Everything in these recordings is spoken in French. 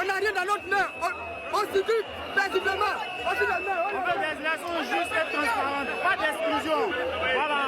n'a rien dans notre main. On subit paisiblement. On veut des élections justes et transparentes, pas d'exclusion. Voilà.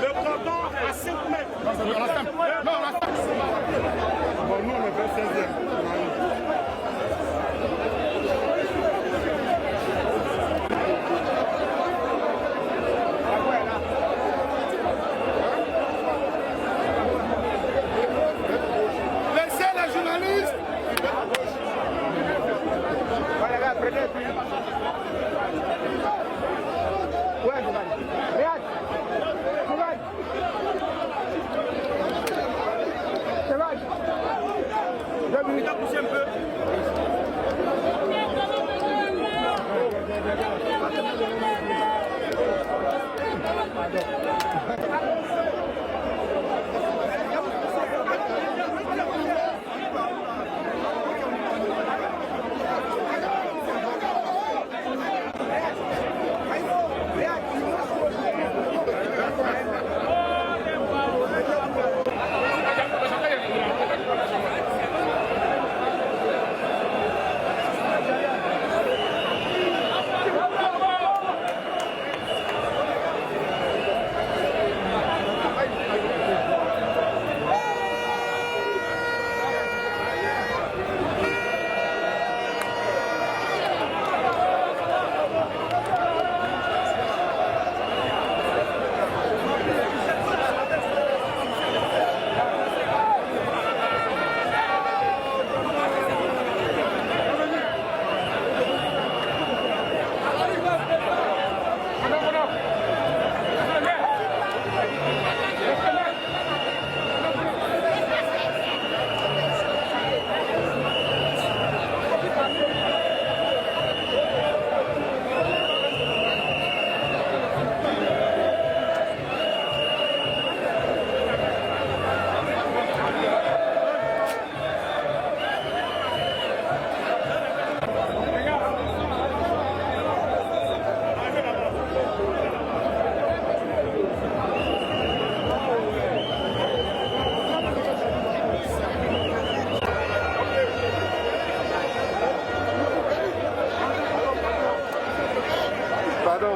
Le cordon à 5 mètres. Bon, nous on est fait 16e. Laissez les journalistes. Voilà, là, prenez. Ouais, Regarde.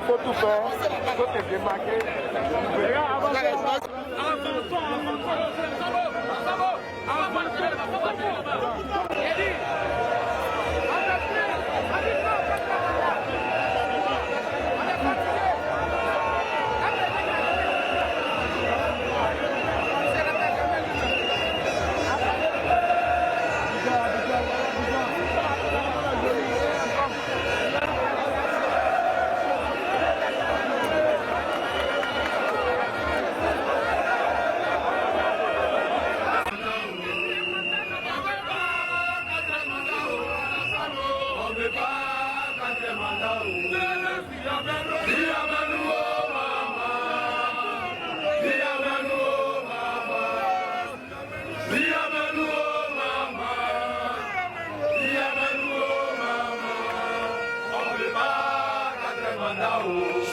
faut tout faire, il faut te démarquer.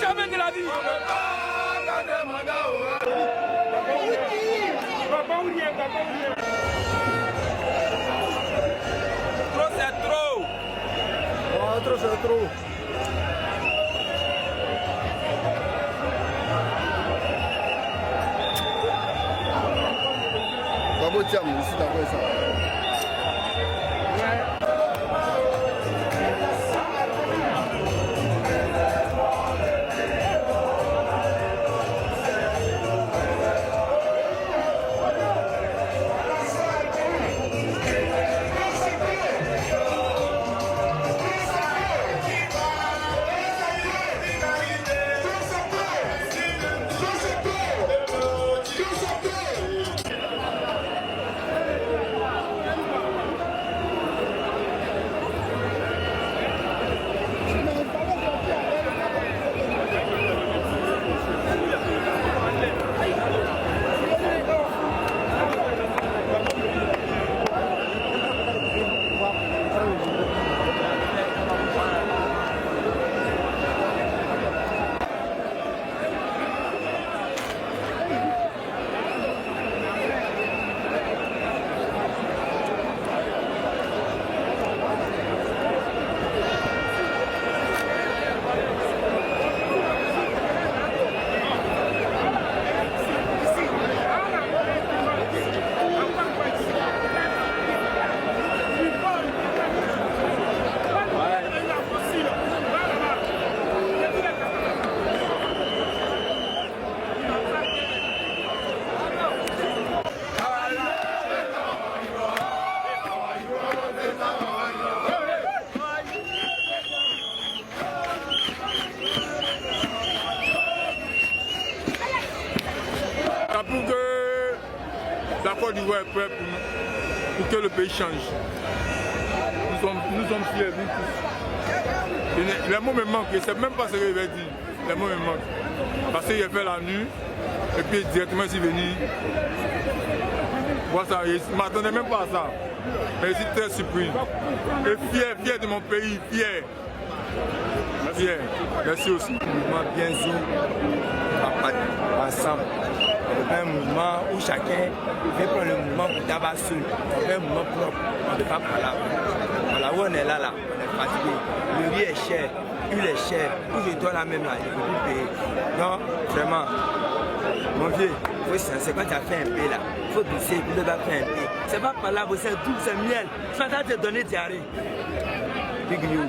Jamais de la vie. Trop c'est trop. Oh, trop c'est trop. Bravo Tiam, ici t'as fait ça. Pour que la Côte d'Ivoire est prête pour que le pays change. Nous sommes fiers, nous tous. Les mots me manquent, je ne sais même pas ce qu'il va dire. Les mots me manquent. Parce qu'il a fait la nuit, et puis directement ici venu. Voilà ça, je ne m'attendais même pas à ça. Mais je suis très surpris. Et fier de mon pays, fier. Fier. Merci aussi. Bien sûr, ensemble. On fait un mouvement où chacun fait prendre le mouvement pour tabac seul. On fait un mouvement propre. On ne fait pas par là. Voilà où on est là, on est fatigué. Le riz est cher, l'huile est chère. Où je dois la même là, je ne peux plus payer. Donc, vraiment, mon vieux, c'est quand tu as fait un P là. Il faut pousser, puis le gars fait un P. C'est pas par là, c'est tout, c'est miel. Tu vas te donner diarrhée. Big you.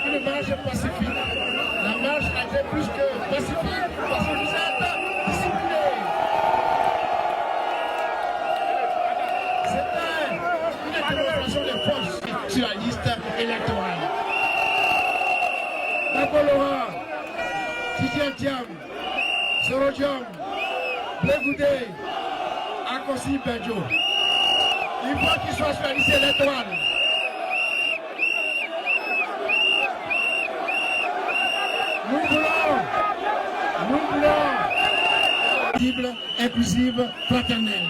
une marche pacifique. La marche a été plus que pacifique parce que vous êtes disciplinés. C'était une démonstration de force sur la liste électorale. Nakolora, Tidiane Thiam, Sorodium, Blegoudé, Akossi Bedjo. Il faut qu'ils soient sur la liste électorale. Nous voulons inclusive, fraternelle.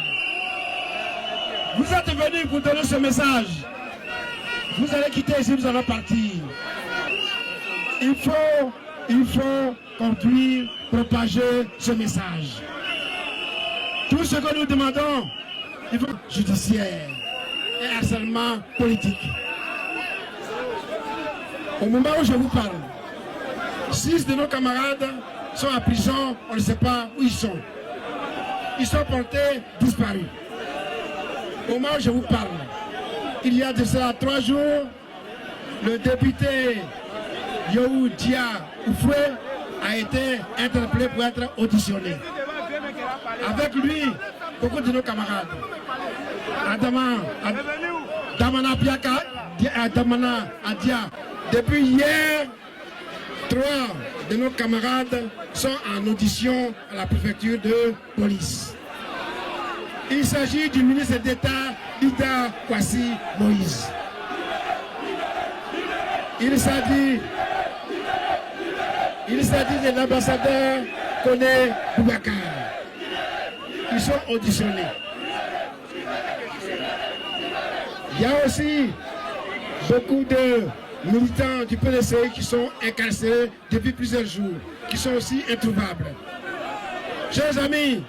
Vous êtes venus pour donner ce message. Vous allez quitter ici, nous allons partir. Il faut conduire, propager ce message. Tout ce que nous demandons, il faut judiciaire et harcèlement politique. Au moment où je vous parle, 6 de nos camarades sont en prison, on ne sait pas où ils sont. Ils sont portés disparus. Au moment où je vous parle, il y a de cela 3 jours, le député Yohou Dia Oufoué a été interpellé pour être auditionné. Avec lui, beaucoup de nos camarades. Damana Piaka, Damana Adia. Depuis hier, 3 de nos camarades sont en audition à la préfecture de police. Il s'agit du ministre d'État Ida Kwasi Moïse. Il s'agit de l'ambassadeur Kone Boubacar. Ils sont auditionnés. Il y a aussi beaucoup de militants du PDC qui sont incarcérés depuis plusieurs jours, qui sont aussi introuvables. Chers amis,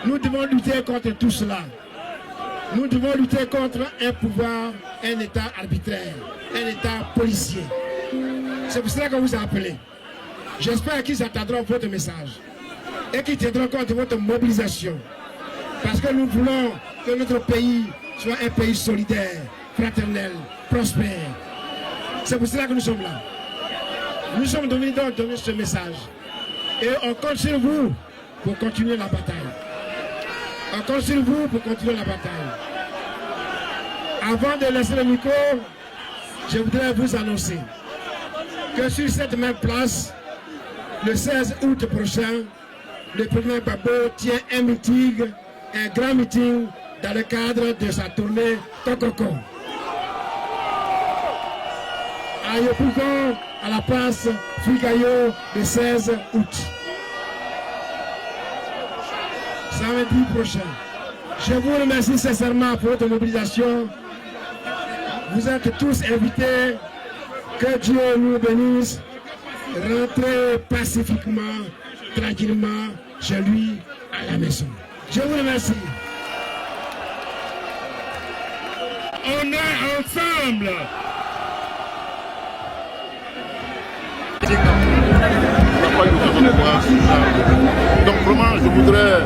nous devons lutter contre tout cela. Nous devons lutter contre un pouvoir, un État arbitraire, un État policier. C'est pour cela qu'on vous a appelé. J'espère qu'ils attendront votre message et qu'ils tiendront compte de votre mobilisation. Parce que nous voulons que notre pays soit un pays solidaire, fraternel, prospère. C'est pour cela que nous sommes là. Nous sommes venus donc donner ce message. Et on compte sur vous pour continuer la bataille. On compte sur vous pour continuer la bataille. Avant de laisser le micro, je voudrais vous annoncer que sur cette même place, le 16 août prochain, le président Gbagbo tient un meeting, un grand meeting dans le cadre de sa tournée Kokoko. À Yopougon, à la place Figayo, le 16 août. Samedi prochain. Je vous remercie sincèrement pour votre mobilisation. Vous êtes tous invités. Que Dieu nous bénisse. Rentrez pacifiquement, tranquillement chez lui à la maison. Je vous remercie. On est ensemble. Donc vraiment, je voudrais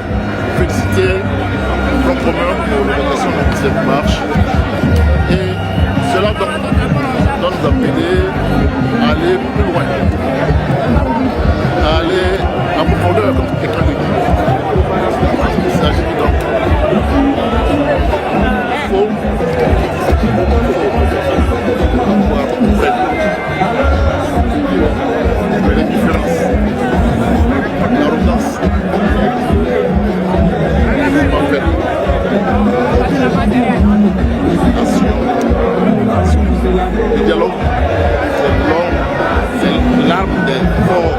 féliciter Front commun pour l'organisation de cette marche. Et cela doit nous appeler à aller plus loin, à aller en profondeur comme quelqu'un de dit. Il s'agit donc il faut avoir les différences, l'arrogance, le dialogue, c'est l'arme des forts.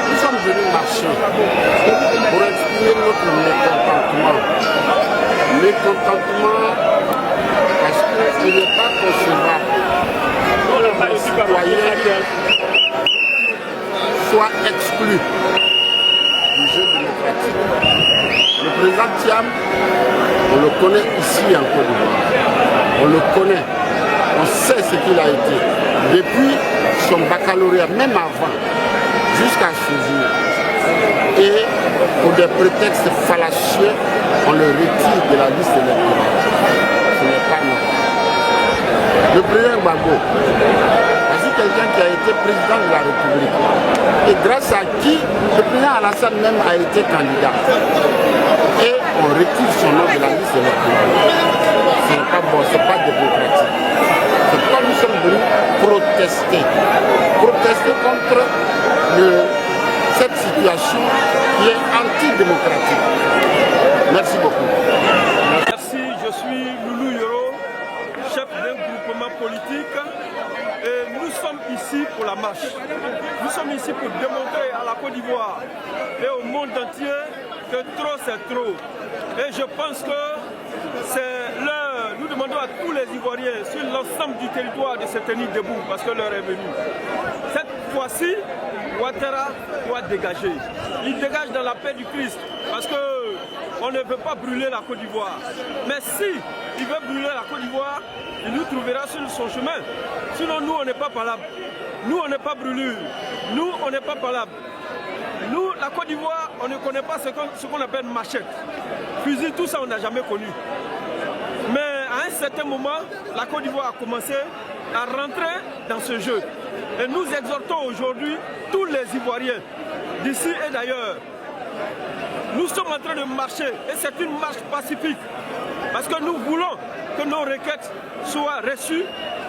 Nous sommes venus marcher pour exprimer notre mécontentement. Mécontentement parce qu'il n'est pas concevable que les citoyens soient exclus du jeu démocratique. Le président Thiam, on le connaît ici en Côte d'Ivoire. On le connaît. On sait ce qu'il a été. Depuis son baccalauréat, même avant, jusqu'à ce jour. Et pour des prétextes fallacieux, on le retire de la liste électorale. Ce n'est pas normal. Le président Gbagbo, c'est quelqu'un qui a été président de la République et grâce à qui le président Alassane même a été candidat. Et on retire son nom de la liste électorale. Ce n'est pas bon, ce n'est pas démocratique. C'est pourquoi nous sommes venus protester. Protester contre cette situation qui est antidémocratique. Merci beaucoup. Merci, je suis Loulou Yoro, chef d'un groupement politique. Et nous sommes ici pour la marche. Nous sommes ici pour démontrer à la Côte d'Ivoire et au monde entier que trop c'est trop. Et je pense que c'est l'heure, nous demandons à tous les Ivoiriens sur l'ensemble du territoire de se tenir debout parce que l'heure est venue. Cette fois-ci, Ouattara doit dégager. Il dégage dans la paix du Christ parce qu'on ne veut pas brûler la Côte d'Ivoire. Mais si il veut brûler la Côte d'Ivoire, il nous trouvera sur son chemin. Sinon, nous, on n'est pas parlable. Nous, on n'est pas brûlure. Nous, on n'est pas parlable. Nous, la Côte d'Ivoire, on ne connaît pas ce qu'on appelle machette. Fusil, tout ça, on n'a jamais connu. Mais à un certain moment, la Côte d'Ivoire a commencé à rentrer dans ce jeu. Et nous exhortons aujourd'hui tous les Ivoiriens, d'ici et d'ailleurs. Nous sommes en train de marcher et c'est une marche pacifique. Parce que nous voulons que nos requêtes soient reçues,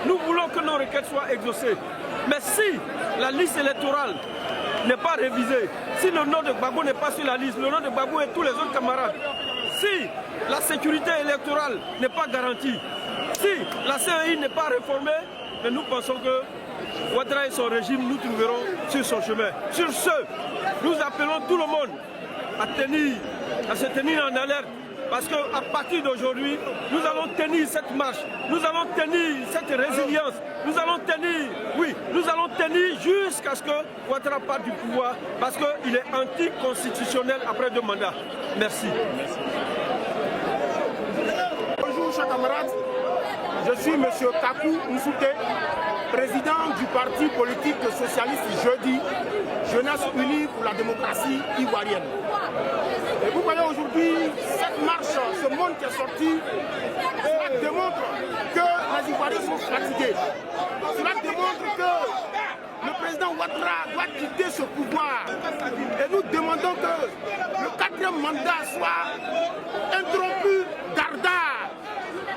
nous voulons que nos requêtes soient exaucées. Mais si la liste électorale n'est pas révisée, si le nom de Gbagbo n'est pas sur la liste, le nom de Gbagbo et tous les autres camarades, si la sécurité électorale n'est pas garantie, si la CEI n'est pas réformée, mais nous pensons que Ouattara et son régime nous trouveront sur son chemin. Sur ce, nous appelons tout le monde à se tenir en alerte. Parce qu'à partir d'aujourd'hui, nous allons tenir cette marche, nous allons tenir cette résilience, nous allons tenir jusqu'à ce que Ouattara parte du pouvoir, parce qu'il est anticonstitutionnel après 2 mandats. Merci. Bonjour chers camarades, je suis M. Kakou Nsouté, président du parti politique socialiste Jeudi, Jeunesse Unie pour la démocratie ivoirienne. Et vous voyez aujourd'hui, cette marche, ce monde qui est sorti, cela démontre que les Ivoiriens sont fatigués. Cela démontre que le président Ouattara doit quitter ce pouvoir. Et nous demandons que le 4e mandat soit interrompu d'ardard.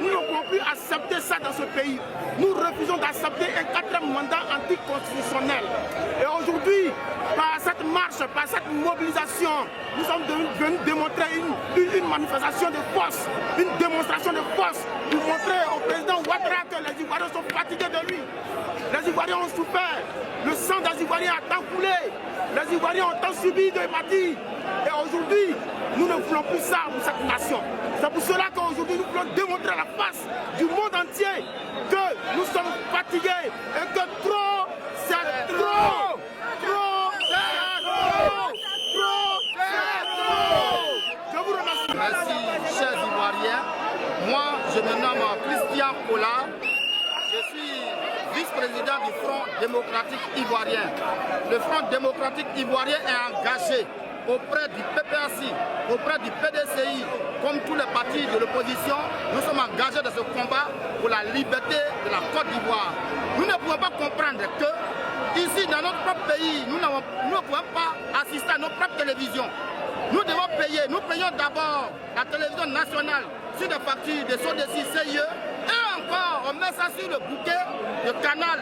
Nous ne pouvons plus accepter ça dans ce pays. Nous refusons d'accepter un 4e mandat anticonstitutionnel. Et aujourd'hui, par cette marche, par cette mobilisation, nous sommes venus démontrer une manifestation de force, une démonstration de force pour montrer au président Ouattara que les Ivoiriens sont fatigués de lui. Les Ivoiriens ont souffert, le sang des Ivoiriens a tant coulé, les Ivoiriens ont tant subi de maladie. Et aujourd'hui, nous ne voulons plus ça pour cette nation. C'est pour cela qu'aujourd'hui, nous voulons démontrer à la face du monde entier que nous sommes fatigués et que trop, c'est trop. Je vous remercie. Merci, chers Ivoiriens. Moi, je me nomme Christian Kola. Je suis vice-président du Front démocratique ivoirien. Le Front démocratique ivoirien est engagé auprès du PPAC, auprès du PDCI, comme tous les partis de l'opposition. Nous sommes engagés dans ce combat pour la liberté de la Côte d'Ivoire. Nous ne pouvons pas comprendre que ici, dans notre propre pays, nous ne pouvons pas assister à nos propres télévisions. Nous devons payer, nous payons d'abord la télévision nationale sur des factures de SODECI, CIE, et encore on met ça sur le bouquet de Canal.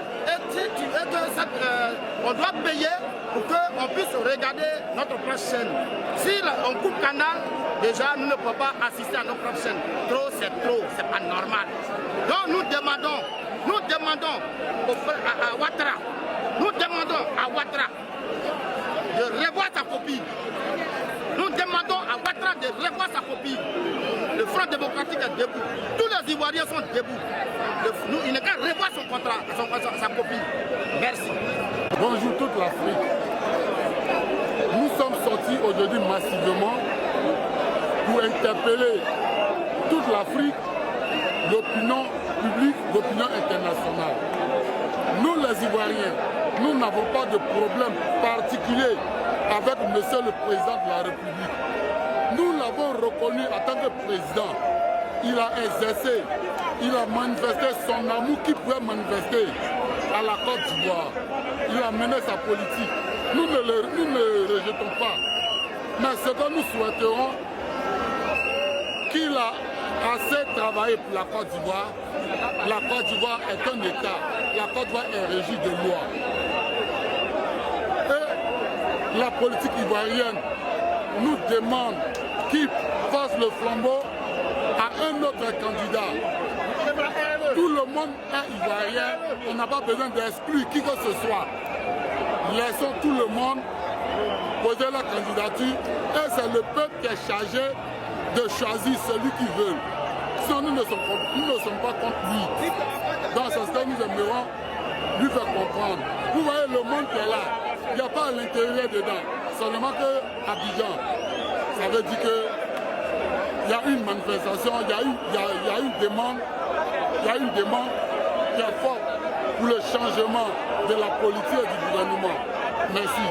On doit payer pour qu'on puisse regarder notre propre chaîne. Si on coupe Canal, déjà nous ne pouvons pas assister à nos propres chaînes. Trop, c'est pas normal. Donc nous demandons à Ouattara Nous demandons à Ouattara de revoir sa copie. Nous demandons à Ouattara de revoir sa copie. Le Front démocratique est debout. Tous les Ivoiriens sont debout. Il n'est qu'à revoir son contrat, sa copie. Merci. Bonjour toute l'Afrique. Nous sommes sortis aujourd'hui massivement pour interpeller toute l'Afrique, l'opinion publique, l'opinion internationale. Nous les Ivoiriens, nous n'avons pas de problème particulier avec Monsieur le Président de la République. Nous l'avons reconnu en tant que président. Il a exercé, il a manifesté son amour qu'il pouvait manifester à la Côte d'Ivoire. Il a mené sa politique. Nous ne le rejetons pas. Mais ce que nous souhaiterons, qu'il a assez travaillé pour la Côte d'Ivoire. La Côte d'Ivoire est un État. La Côte d'Ivoire est régie de loi. Et la politique ivoirienne nous demande qu'il passe le flambeau à un autre candidat. Tout le monde est ivoirien. On n'a pas besoin d'exclure qui que ce soit. Laissons tout le monde poser la candidature et c'est le peuple qui est chargé de choisir celui qu'ils veulent. Sinon, nous ne sommes pas contre lui. Dans ce sens, nous aimerons lui faire comprendre. Vous voyez le monde qui est là, il n'y a pas à l'intérieur dedans, seulement qu'à Abidjan. Ça veut dire qu'il y a une manifestation, il y a une demande qui est forte pour le changement de la politique et du gouvernement. Merci.